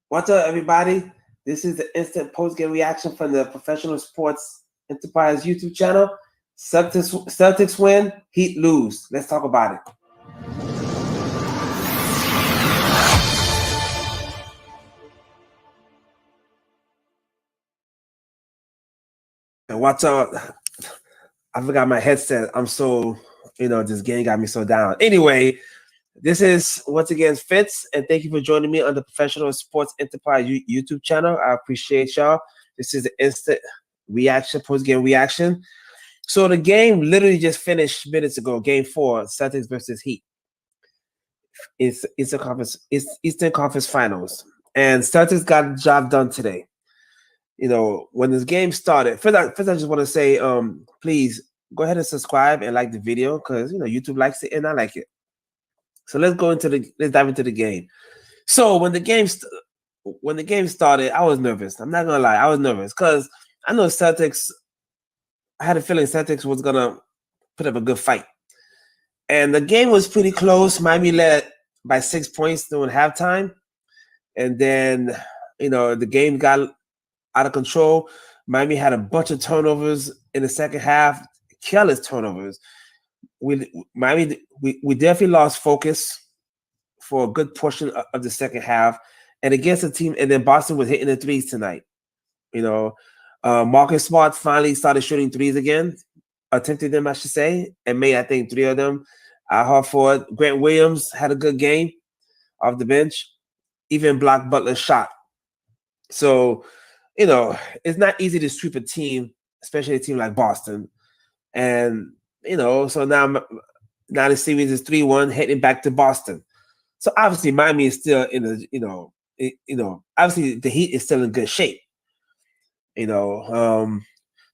What's up, everybody? This is the instant post-game reaction from the Professional Sports Enterprise YouTube channel. Celtics win, Heat lose. Let's talk about it. And what's up? I forgot my headset. I'm so, this game got me so down. Anyway, this is once again Fitz, and thank you for joining me on the Professional Sports Enterprise YouTube channel. I appreciate y'all. This is the instant reaction, post-game reaction. So the game literally just finished minutes ago. Game 4, Celtics versus Heat. It's Eastern Conference Finals, and Celtics got the job done today. When this game started, first I just want to say, please go ahead and subscribe and like the video because YouTube likes it and I like it. So let's dive into the game. So when the game started, I was nervous. I'm not gonna lie, I was nervous because I know Celtics. I had a feeling Celtics was gonna put up a good fight, and the game was pretty close. Miami led by 6 points during halftime, and then the game got out of control. Miami had a bunch of turnovers in the second half, careless turnovers. We definitely lost focus for a good portion of the second half, and against the team. And then Boston was hitting the threes tonight. Marcus Smart finally started shooting threes again, attempted them, I should say, and made, I think, 3 of them. Hartford, Grant Williams had a good game off the bench, even blocked Butler's shot. So, it's not easy to sweep a team, especially a team like Boston. And, so now the series is 3-1, heading back to Boston. So obviously Miami is still in the, obviously the Heat is still in good shape. So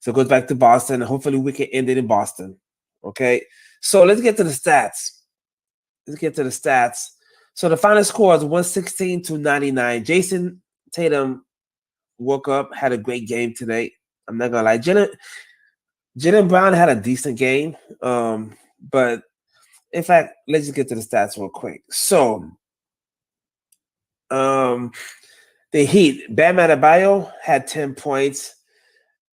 it goes back to Boston. Hopefully we can end it in Boston. Okay. So let's get to the stats. So the final score is 116-99. Jason Tatum woke up, had a great game today. I'm not gonna lie. Jaylen Brown had a decent game. But in fact, let's just get to the stats real quick. So the Heat, Bam Adebayo had 10 points.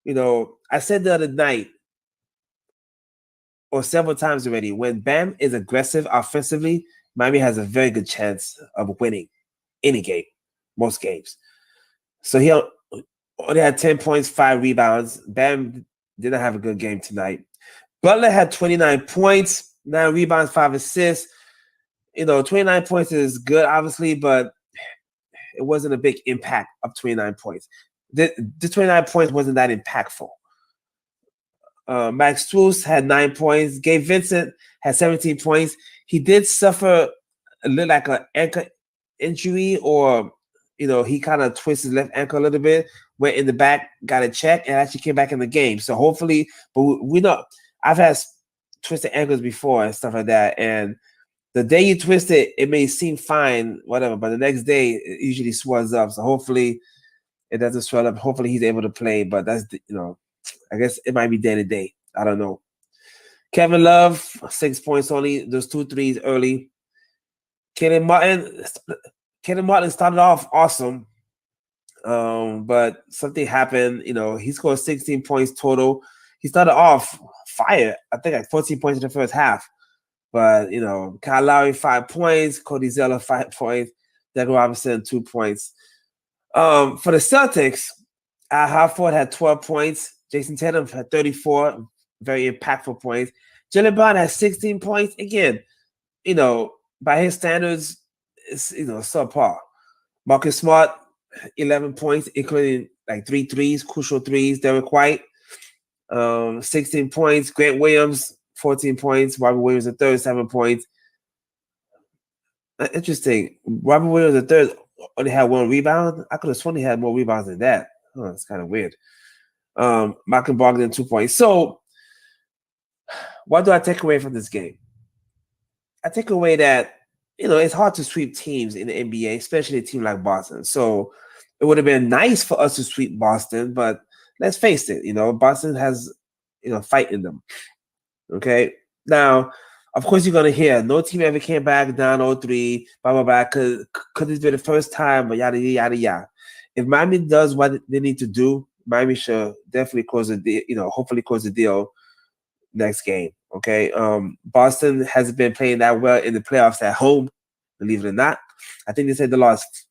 I said the other night, or several times already, when Bam is aggressive offensively, Miami has a very good chance of winning any game, most games. So he only had 10 points, 5 rebounds. Bam did not have a good game tonight. Butler had 29 points, 9 rebounds, 5 assists. 29 points is good, obviously, but it wasn't a big impact of 29 points. The 29 points wasn't that impactful. Max Strus had 9 points. Gabe Vincent had 17 points. He did suffer a little like an ankle injury, or he kind of twisted his left ankle a little bit, went in the back, got a check, and actually came back in the game. So hopefully, but we know I've had twisted ankles before and stuff like that, and the day you twist it, it may seem fine, whatever, but the next day it usually swells up. So hopefully it doesn't swell up. Hopefully he's able to play, but that's I guess it might be day to day. I don't know. Kevin Love, 6 points only. Those 2 threes early. Kenyon Martin started off awesome, but something happened. He scored 16 points total. He started off fire. I think like 14 points in the first half. But, Kyle Lowry, 5 points. Cody Zeller, 5 points. Devin Robinson, 2 points. For the Celtics, Al Horford had 12 points. Jason Tatum had 34, very impactful points. Jaylen Brown had 16 points. Again, by his standards, it's, subpar. Marcus Smart, 11 points, including like 3 threes, crucial threes. Derek White, 16 points. Grant Williams, 14 points. Robert Williams III, 7 points. Interesting. Robert Williams III only had 1 rebound. I could have sworn he had more rebounds than that. Oh, it's kind of weird. Malcolm Brogdon, 2 points. So what do I take away from this game? I take away that, it's hard to sweep teams in the NBA, especially a team like Boston. So it would have been nice for us to sweep Boston, but let's face it, Boston has, fight in them. Okay. Now, of course you're gonna hear no team ever came back down 0-3, blah blah blah, because it's been the first time, but yada yada yada. If Miami does what they need to do, Miami should definitely close the deal. Hopefully close the deal next game. Okay. Boston hasn't been playing that well in the playoffs at home, believe it or not. I think they said the last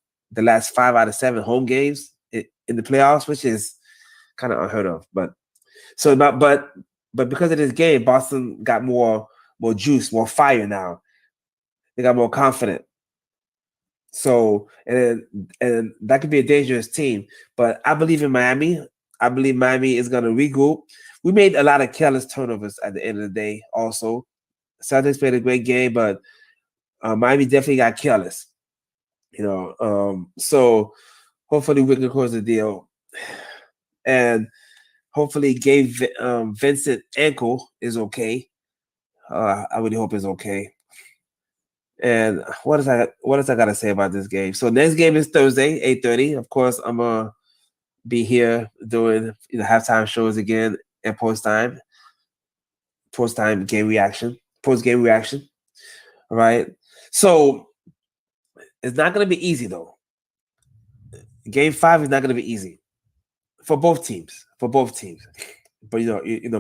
5 out of 7 home games in the playoffs, which is kind of unheard of. But because of this game, Boston got more juice, more fire now. They got more confident. So and that could be a dangerous team. But I believe in Miami. I believe Miami is gonna regroup. We made a lot of careless turnovers at the end of the day. Also, Celtics played a great game, but Miami definitely got careless. So hopefully we can close the deal, and hopefully Vincent ankle is okay. I really hope it's okay. And what else I gotta say about this game? So next game is Thursday, 8:30. Of course, I'm gonna be here doing halftime shows again and post time game reaction, post game reaction. All right. So it's not gonna be easy though. Game 5 is not gonna be easy for both teams. But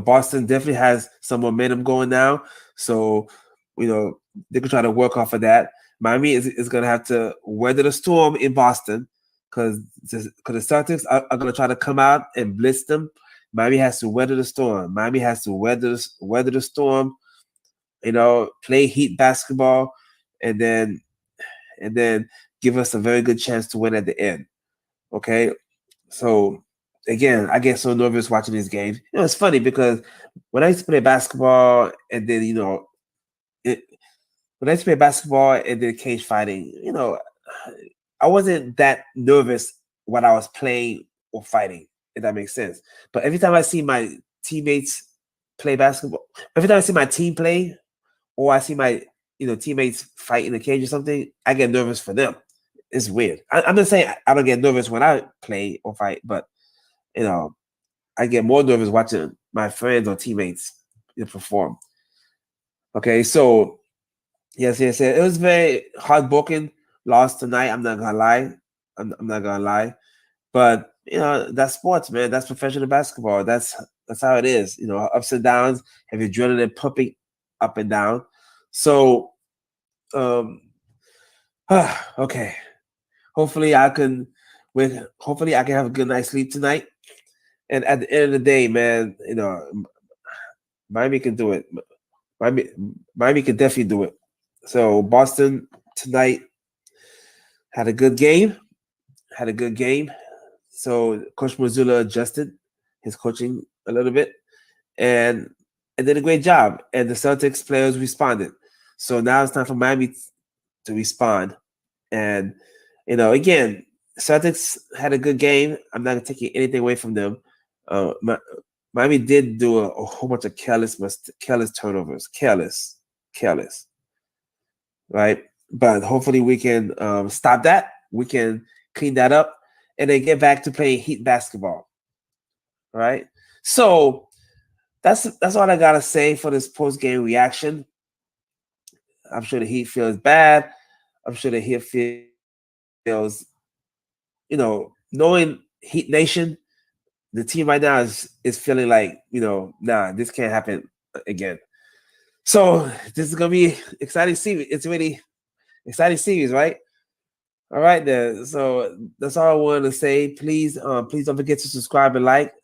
Boston definitely has some momentum going now. So they can try to work off of that. Miami is going to have to weather the storm in Boston because the Celtics are going to try to come out and blitz them. Miami has to weather the storm. Miami has to weather the storm. Play Heat basketball, and then give us a very good chance to win at the end. Okay, so again, I get so nervous watching these games. It's funny because when I used to play basketball and then when I used to play basketball and then cage fighting, I wasn't that nervous when I was playing or fighting, if that makes sense. But every time I see my teammates play basketball, every time I see my team play, or I see my teammates fight in the cage or something, I get nervous for them. It's weird. I'm not saying I don't get nervous when I play or fight, but I get more nervous watching my friends or teammates perform. Okay, so yes. It was very heartbroken loss tonight. I'm not gonna lie. I'm not gonna lie. But that's sports, man. That's professional basketball. That's how it is. Ups and downs, have adrenaline pumping up and down. So okay. Hopefully I can have a good night's sleep tonight. And at the end of the day, man, Miami can do it. Miami can definitely do it. So Boston tonight had a good game. So Coach Mazzulla adjusted his coaching a little bit and did a great job. And the Celtics players responded. So now it's time for Miami to respond. And again, Celtics had a good game. I'm not taking anything away from them. Miami did do a whole bunch of careless turnovers. Careless, right? But hopefully we can stop that. We can clean that up and then get back to playing Heat basketball. Right? So that's all I gotta say for this post game reaction. I'm sure the Heat feels bad. I'm sure the Heat feels, knowing Heat Nation, the team right now is feeling like, nah, this can't happen again. So this is gonna be exciting series. It's really exciting series, right? All right, then. So that's all I wanted to say. Please don't forget to subscribe and like.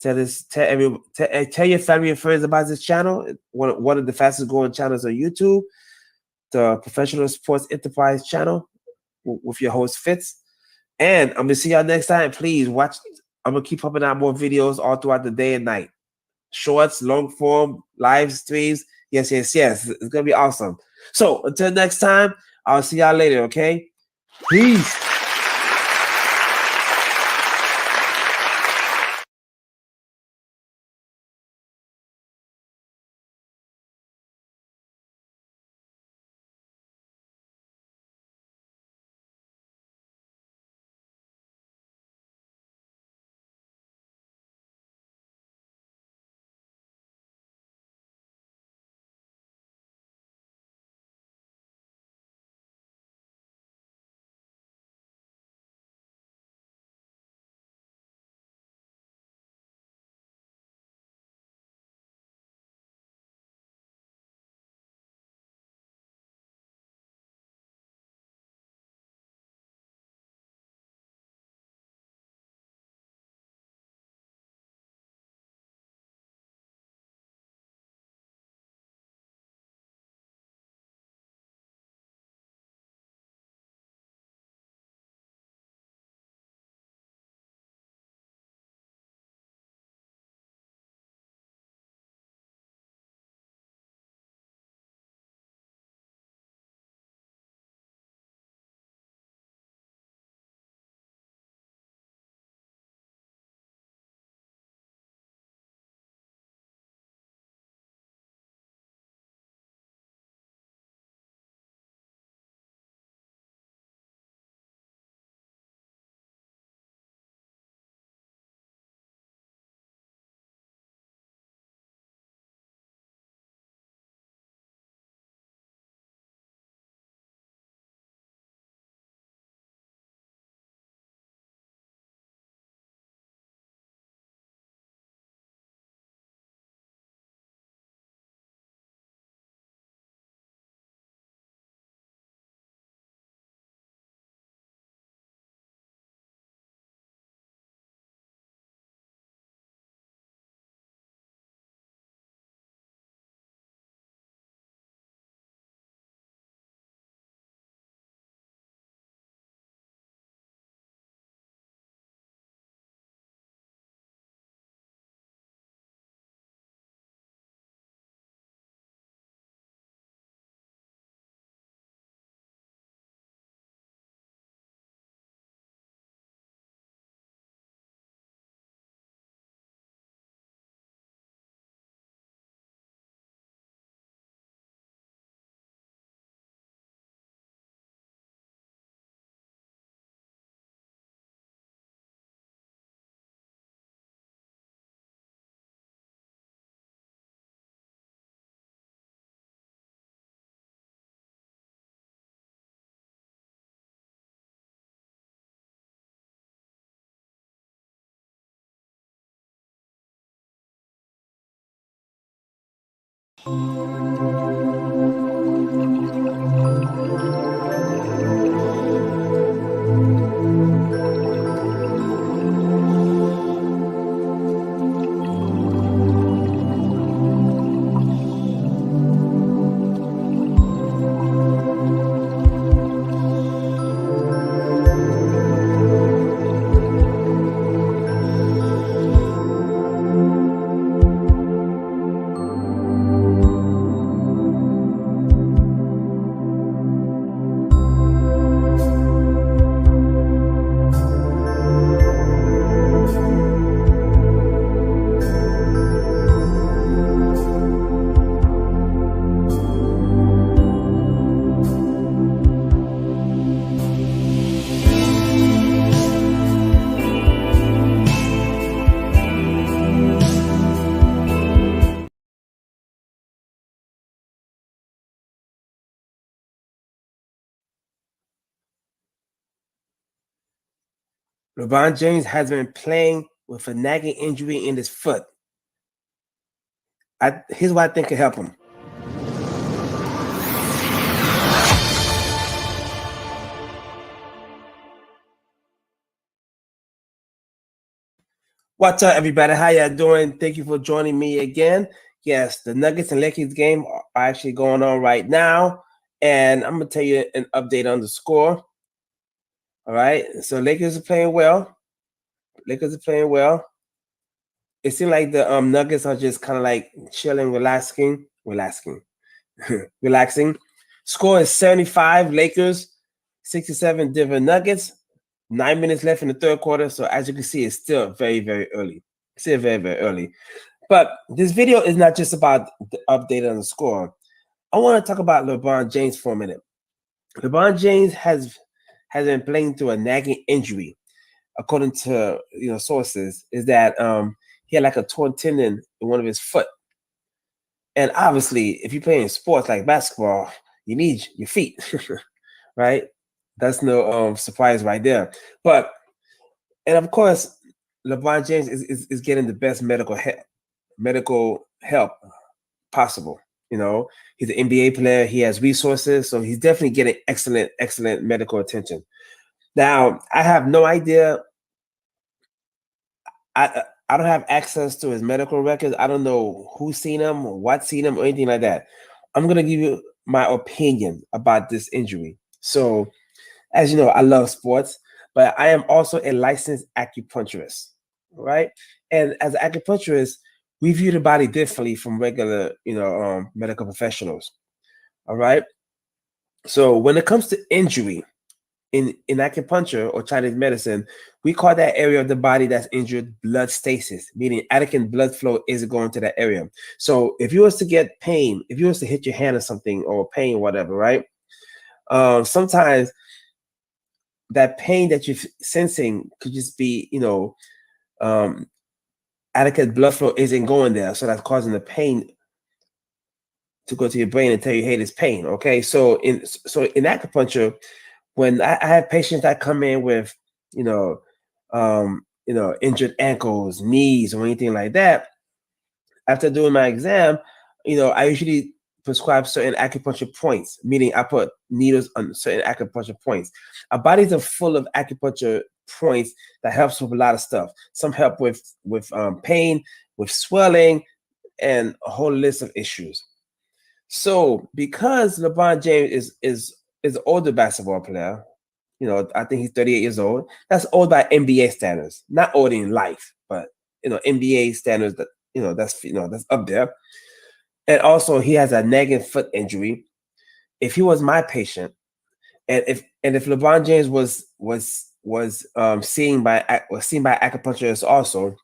Tell your family and friends about this channel. One of the fastest growing channels on YouTube, the Professional Sports Enterprise channel with your host Fitz. And I'm gonna see y'all next time. Please watch. I'm gonna keep pumping out more videos all throughout the day and night. Shorts, long form, live streams. Yes. It's gonna be awesome. So until next time, I'll see y'all later. Okay. Peace. LeBron James has been playing with a nagging injury in his foot. Here's what I think could help him. What's up, everybody? How y'all doing? Thank you for joining me again. Yes, the Nuggets and Lakers game are actually going on right now, and I'm gonna tell you an update on the score. All right, so Lakers are playing well. Lakers are playing well. It seems like the Nuggets are just kind of like chilling, relaxing. Score is 75 Lakers, 67 Denver Nuggets. 9 minutes left in the third quarter. So as you can see, it's still very, very early. Still very, very early. But this video is not just about the update on the score. I want to talk about LeBron James for a minute. LeBron James has been playing through a nagging injury, according to sources, is that he had like a torn tendon in one of his foot. And obviously, if you play in sports like basketball, you need your feet, right? That's no surprise right there. And of course, LeBron James is getting the best medical help possible. He's an NBA player. He has resources, so he's definitely getting excellent medical attention. Now, I have no idea. I don't have access to his medical records. I don't know who's seen him or what's seen him or anything like that. I'm going to give you my opinion about this injury. So, as you know, I love sports, but I am also a licensed acupuncturist, right? And as an acupuncturist, we view the body differently from regular, medical professionals, all right? So when it comes to injury, in acupuncture or Chinese medicine, we call that area of the body that's injured blood stasis, meaning adequate blood flow isn't going to that area. So if you was to get pain, if you was to hit your hand or something or pain, whatever, right? Sometimes that pain that you're sensing could just be, adequate blood flow isn't going there. So that's causing the pain to go to your brain and tell you, hey, there's pain. Okay. So in acupuncture, when I have patients that come in with, injured ankles, knees, or anything like that, after doing my exam, I usually prescribe certain acupuncture points, meaning I put needles on certain acupuncture points. Our bodies are full of acupuncture points that helps with a lot of stuff. Some help with pain, with swelling, and a whole list of issues. So because LeBron James is an older basketball player, I think he's 38 years old. That's old by NBA standards, not old in life, but NBA standards that that's up there. And also he has a nagging foot injury. If he was my patient, and if LeBron James was seen by acupuncturists also,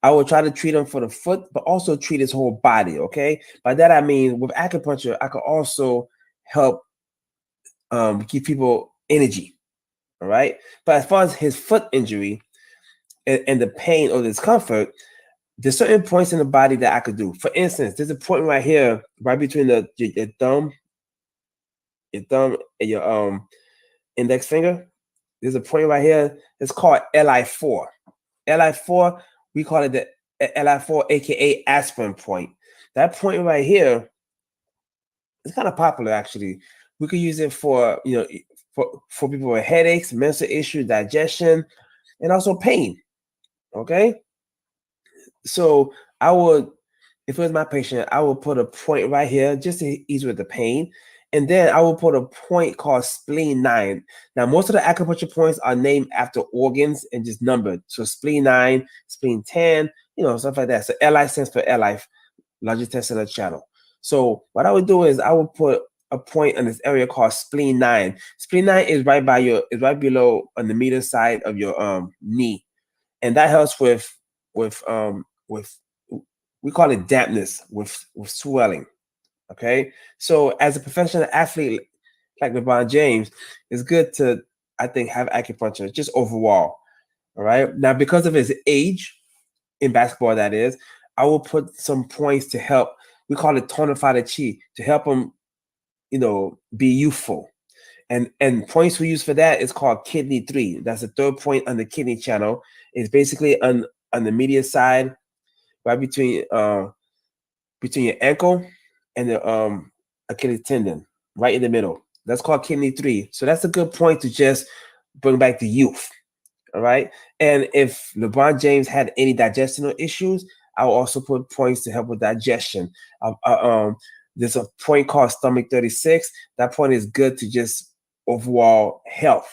I would try to treat him for the foot, but also treat his whole body. Okay, by that I mean with acupuncture, I could also help give people energy. All right, but as far as his foot injury and the pain or discomfort, there's certain points in the body that I could do. For instance, there's a point right here, right between your thumb and your index finger. There's a point right here. It's called LI4. LI4, we call it the LI4, aka aspirin point. that point right here is kind of popular actually. We could use it for for people with headaches, mental issues, digestion, and also pain. Okay, so I would, if it was my patient, I would put a point right here just to ease with the pain. And then I will put a point called spleen 9. Now, most of the acupuncture points are named after organs and just numbered. So spleen 9, spleen 10, stuff like that. So LI stands for LI, large intestinal channel. So what I would do is I would put a point in this area called spleen 9. Spleen 9 is is right below on the medial side of your knee. And that helps with we call it dampness with swelling. Okay, so as a professional athlete like LeBron James, it's good to, I think, have acupuncture just overall. All right, now because of his age in basketball, that is, I will put some points to help. We call it tonify the chi, to help him, be youthful. And points we use for that is called kidney 3. That's the third point on the kidney channel. It's basically on the medial side, right between your ankle and the Achilles tendon, right in the middle. That's called kidney 3. So that's a good point to just bring back the youth. All right. And if LeBron James had any digestional issues, I will also put points to help with digestion. There's a point called stomach 36. That point is good to just overall health.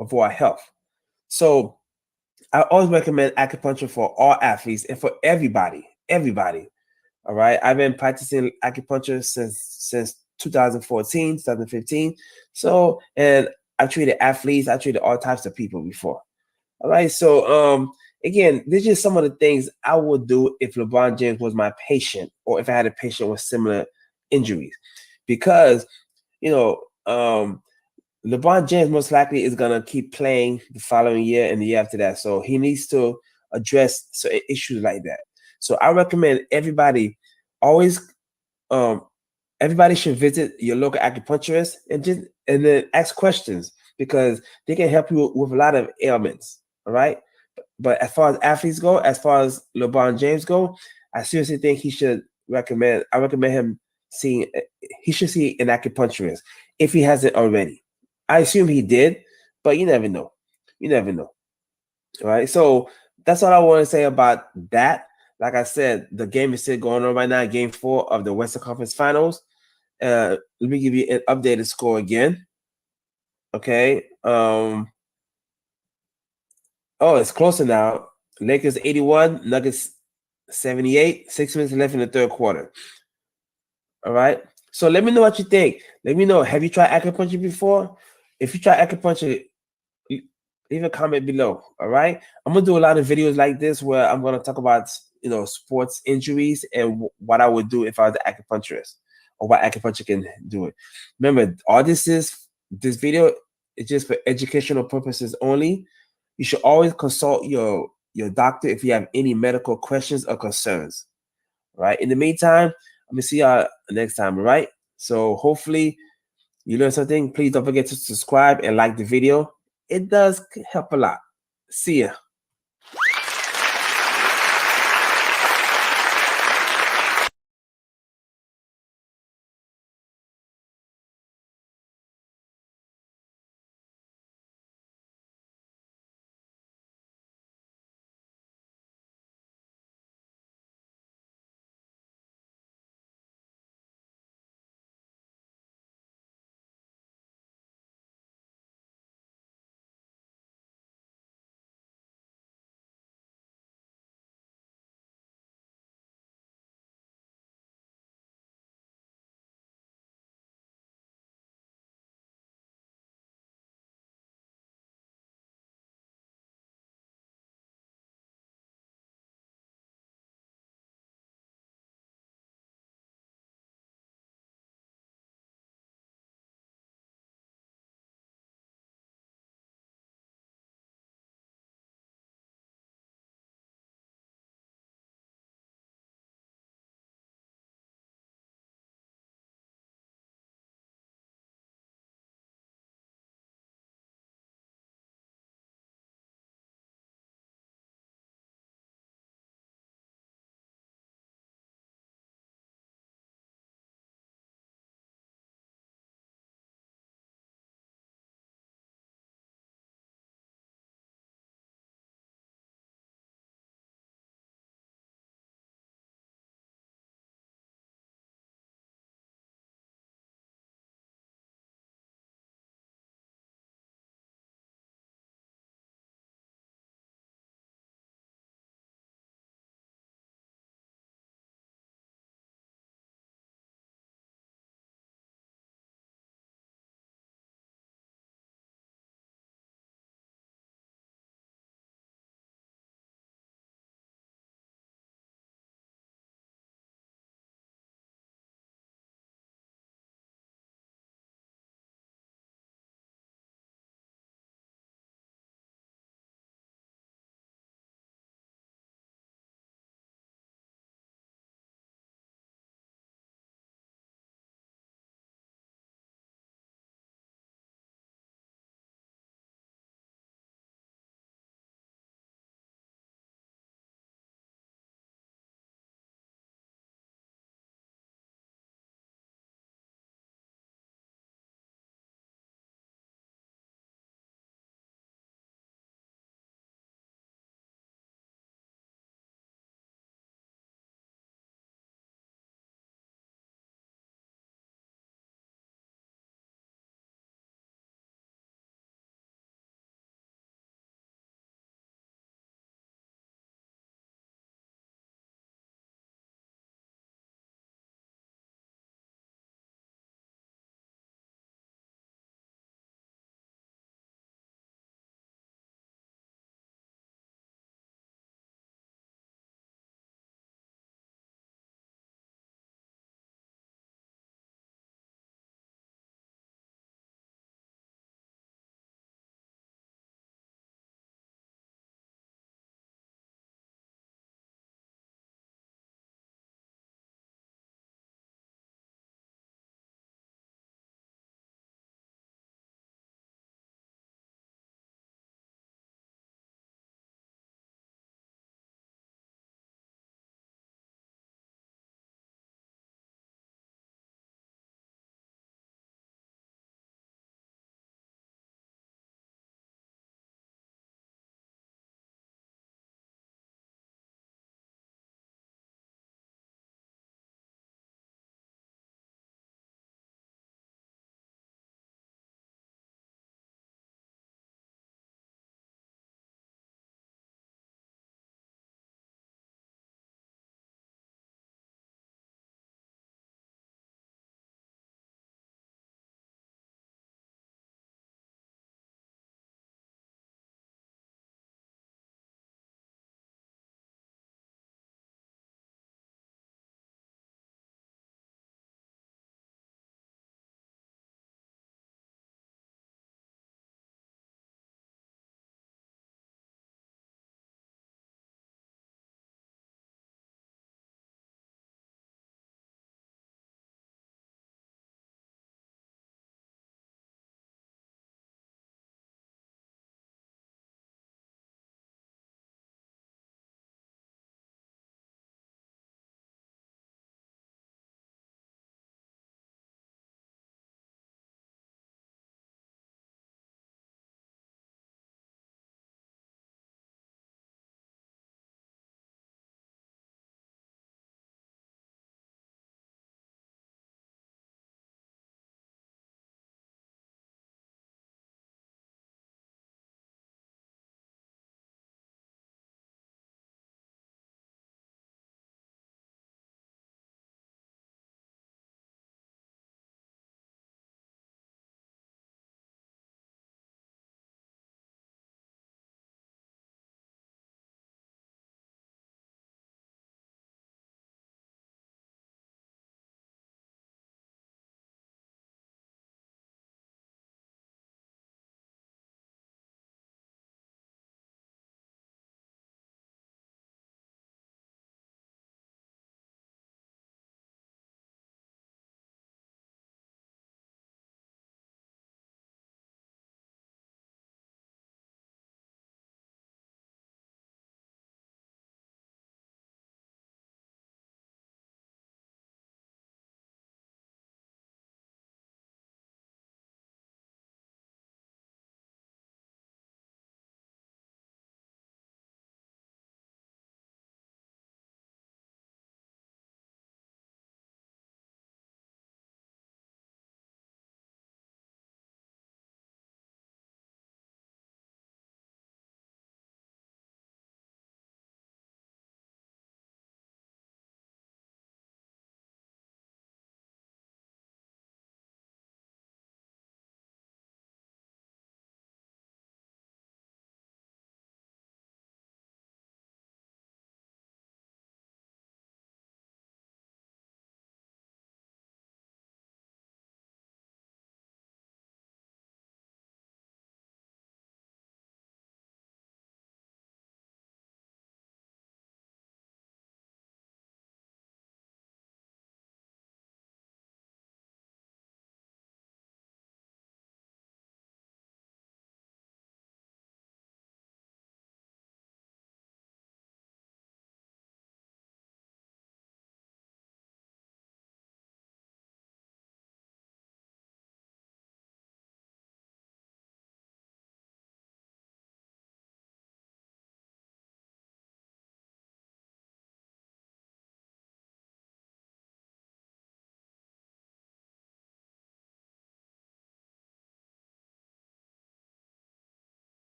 Overall health. So I always recommend acupuncture for all athletes and for everybody. Everybody. All right. I've been practicing acupuncture since 2014, 2015. So, and I've treated athletes, I treated all types of people before. All right. So again, these are just some of the things I would do if LeBron James was my patient or if I had a patient with similar injuries. Because, you know, LeBron James most likely is gonna keep playing the following year and the year after that. So he needs to address certain issues like that. So I recommend always um everybody should visit your local acupuncturist and then ask questions because they can help you with a lot of ailments. All right. But as far as athletes go, as far as LeBron James go, I seriously think I recommend him seeing he should see an acupuncturist if he hasn't already. I assume he did, but you never know. You never know. All right. So that's all I want to say about that. Like I said, the game is still going on right now, game 4 of the Western Conference Finals. Let me give you an updated score again. Okay. Oh, it's closer now. Lakers 81, Nuggets 78, 6 minutes left in the third quarter. All right. So let me know what you think. Let me know. Have you tried acupuncture before? If you try acupuncture, leave a comment below. All right. I'm gonna do a lot of videos like this where I'm gonna talk about sports injuries and what I would do if I was an acupuncturist or what acupuncture can do it. Remember, all this video is just for educational purposes only. You should always consult your doctor if you have any medical questions or concerns. All right. In the meantime, I'm gonna see y'all next time. All right. So hopefully you learned something. Please don't forget to subscribe and like the video. It does help a lot. See ya.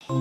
All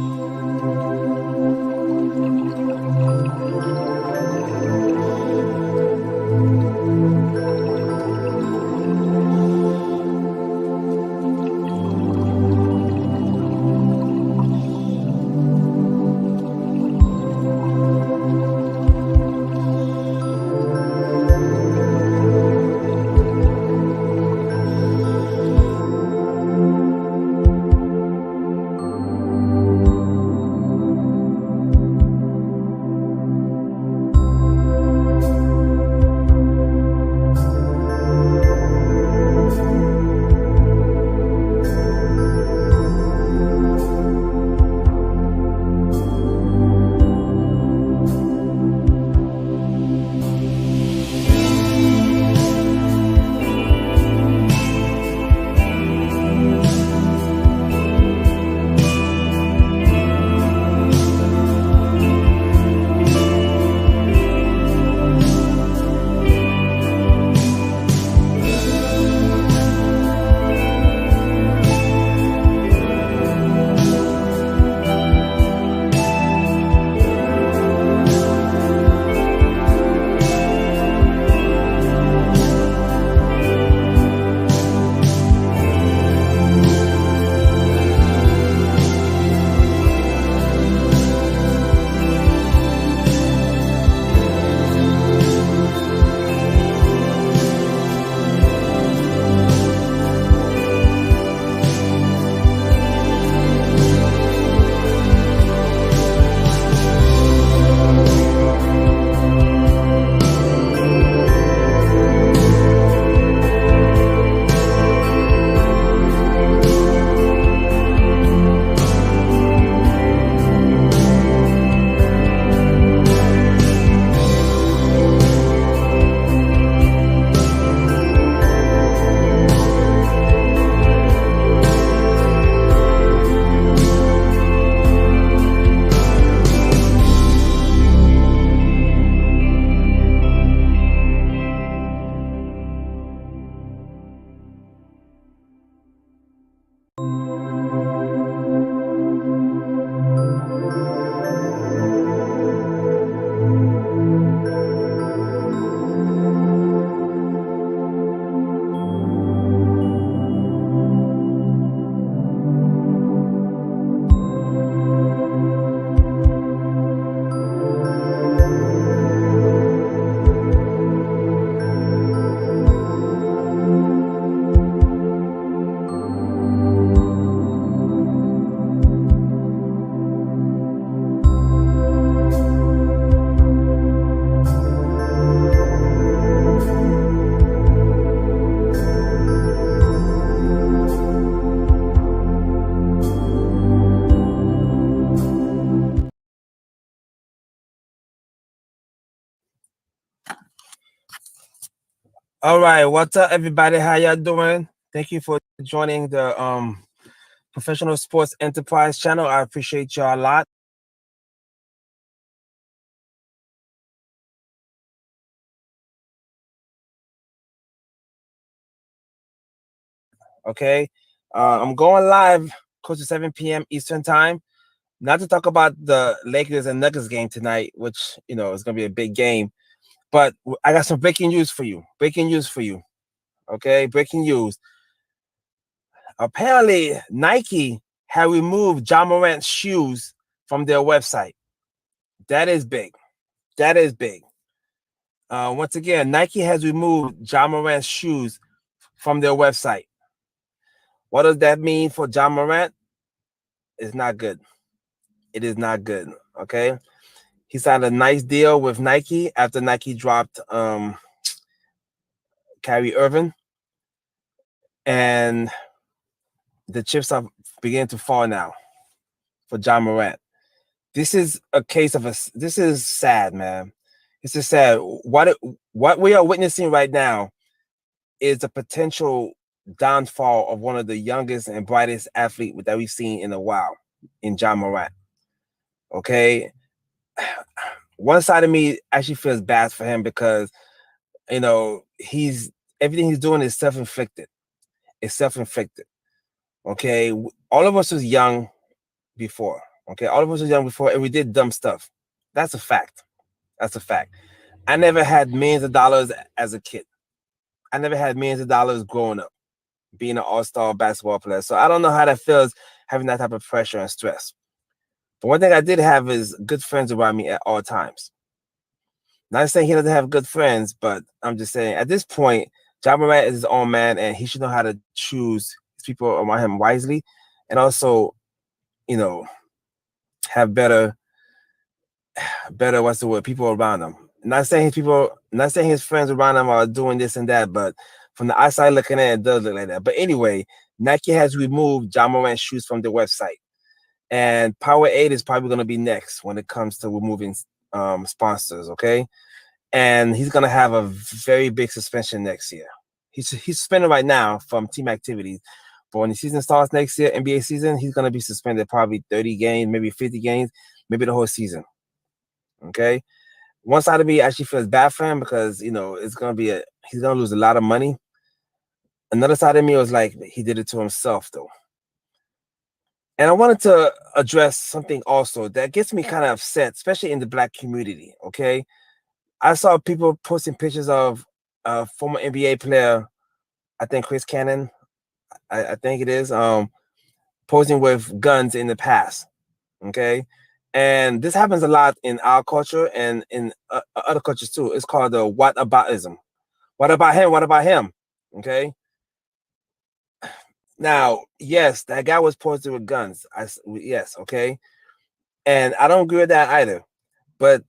right, what's up, everybody? How y'all doing? Thank you for joining the Professional Sports Enterprise channel. I appreciate y'all a lot. Okay, I'm going live close to 7 p.m. Eastern time. Not to talk about the Lakers and Nuggets game tonight, which is going to be a big game. But I got some breaking news for you. Okay, breaking news. Apparently, Nike had removed Ja Morant's shoes from their website. That is big. Once again, Nike has removed Ja Morant's shoes from their website. What does that mean for Ja Morant? It's not good. It is not good. Okay. He signed a nice deal with Nike after Nike dropped Kyrie Irving. And the chips are beginning to fall now for Ja Morant. This is a case of this is sad, man. This is sad. What we are witnessing right now is the potential downfall of one of the youngest and brightest athletes that we've seen in a while, in Ja Morant. Okay. One side of me actually feels bad for him because everything he's doing is self-inflicted. It's self-inflicted. Okay. All of us was young before. Okay, all of us were young before, and we did dumb stuff. That's a fact. That's a fact. I never had millions of dollars as a kid. I never had millions of dollars growing up, being an all-star basketball player. So I don't know how that feels having that type of pressure and stress. But one thing I did have is good friends around me at all times. Not saying he doesn't have good friends, but I'm just saying at this point, Ja Morant is his own man, and he should know how to choose his people around him wisely, and also, you know, have better what's the word, people around him. Not saying his friends around him are doing this and that, but from the outside looking in, it does look like that. But anyway, Nike has removed Ja Morant shoes from the website, and Powerade is probably going to be next when it comes to removing sponsors. Okay, and he's going to have a very big suspension next year. He's suspended right now from team activities, but when the season starts next year, NBA season, he's going to be suspended probably 30 games, maybe 50 games, maybe the whole season. Okay. One side of me actually feels bad for him because, you know, he's going to lose a lot of money. Another side of me was like, he did it to himself though. And I wanted to address something also that gets me kind of upset, especially in the Black community. Okay. I saw people posting pictures of a former NBA player, I think Chris Cannon, I think it is, posing with guns in the past. Okay. And this happens a lot in our culture and in other cultures too. It's called the whataboutism. What about him? What about him? Okay. Now, yes, that guy was posted with guns. Yes, okay. And I don't agree with that either. But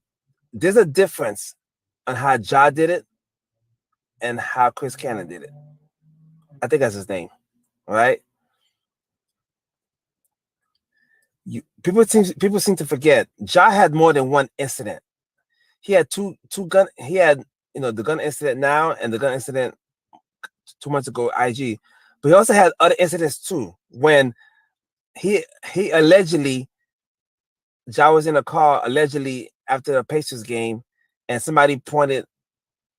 there's a difference on how Ja did it and how Chris Cannon did it. I think that's his name. All right. People seem to forget Ja had more than one incident. He had two gun. He had, you know, the gun incident now and the gun incident 2 months ago, IG. But he also had other incidents too. When he allegedly, Ja was in a car allegedly after a Pacers game, and somebody pointed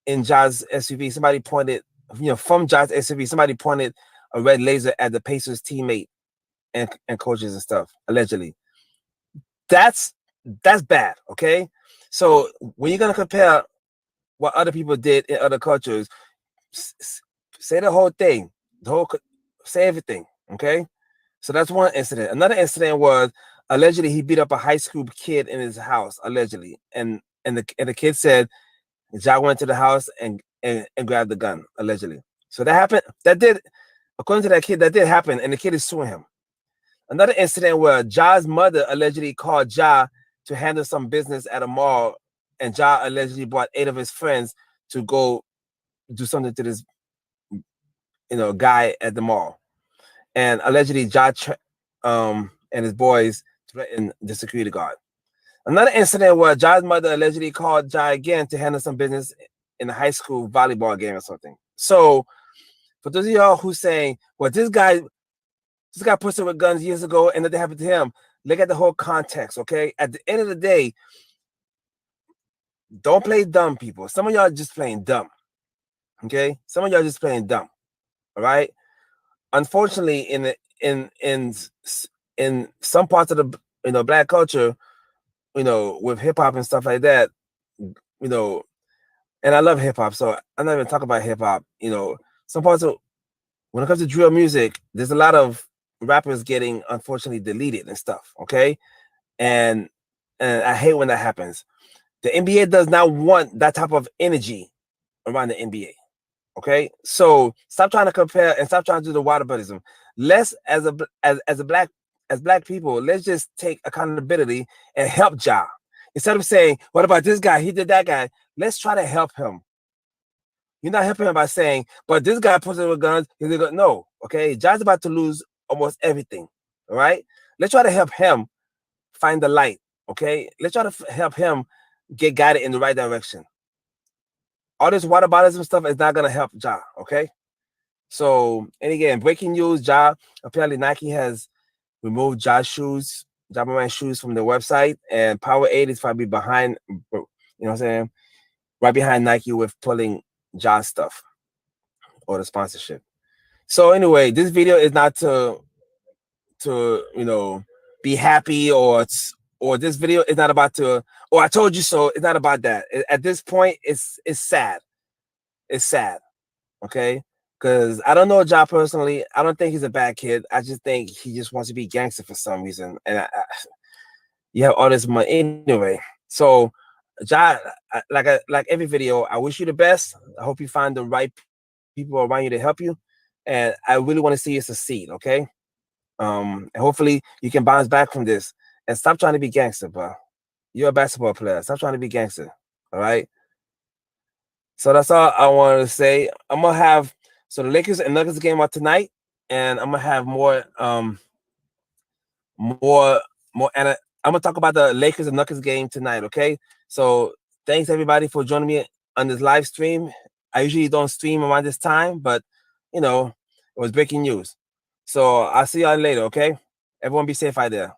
in Ja's SUV. Somebody pointed, you know, from Ja's SUV. Somebody pointed a red laser at the Pacers teammate and coaches and stuff. Allegedly, that's bad. Okay, so when you're gonna compare what other people did in other cultures, say the whole thing, say everything. Okay, so that's one incident. Another incident was allegedly he beat up a high school kid in his house, allegedly, and the kid said Ja went to the house and grabbed the gun, allegedly. So that happened. That did, according to that kid, that did happen, and the kid is suing him. Another incident where Ja's mother allegedly called Ja to handle some business at a mall, and Ja allegedly brought 8 of his friends to go do something to this, you know, guy at the mall. And allegedly Ja and his boys threatened the security guard. Another incident where Ja's mother allegedly called Ja again to handle some business in a high school volleyball game or something. So for those of y'all who's saying, well, this guy posted with guns years ago and nothing happened to him, look at the whole context, okay? At the end of the day, don't play dumb, people. Some of y'all just playing dumb, okay? Some of y'all just playing dumb, all right? Unfortunately, in some parts of the, you know, Black culture, you know, with hip hop and stuff like that, you know, and I love hip hop, so I'm not even talking about hip hop. You know, some parts of, when it comes to drill music, there's a lot of rappers getting unfortunately deleted and stuff. Okay, and I hate when that happens. The NBA does not want that type of energy around the NBA. Okay, so stop trying to compare and stop trying to do the whataboutism. Let's, as black people, let's just take accountability and help Ja. Instead of saying, what about this guy? He did that guy. Let's try to help him. You're not helping him by saying, but this guy posted with guns. No, okay? Ja's about to lose almost everything. All right? Let's try to help him find the light. Okay? Let's try to help him get guided in the right direction. All this whataboutism stuff is not gonna help Ja, okay? So, and again, breaking news, Ja, apparently Nike has removed Ja Morant shoes from the website, and Powerade is probably behind, you know what I'm saying, right behind Nike with pulling Ja stuff or the sponsorship. So anyway, this video is not to you know, be happy, or this video is not about to, or I told you so. It's not about that. At this point, it's sad. It's sad. Okay, because I don't know Ja personally. I don't think he's a bad kid. I just think he just wants to be gangster for some reason, and you have all this money anyway. So, Ja, like every video, I wish you the best. I hope you find the right people around you to help you, and I really want to see you succeed. Okay, and hopefully you can bounce back from this and stop trying to be gangster, bro. You're a basketball player. Stop trying to be gangster. All right. So that's all I wanted to say. I'm gonna have the Lakers and Nuggets game out tonight, and I'm gonna have more, and I'm gonna talk about the Lakers and Nuggets game tonight. Okay. So thanks everybody for joining me on this live stream. I usually don't stream around this time, but it was breaking news. So I'll see y'all later. Okay. Everyone be safe out there.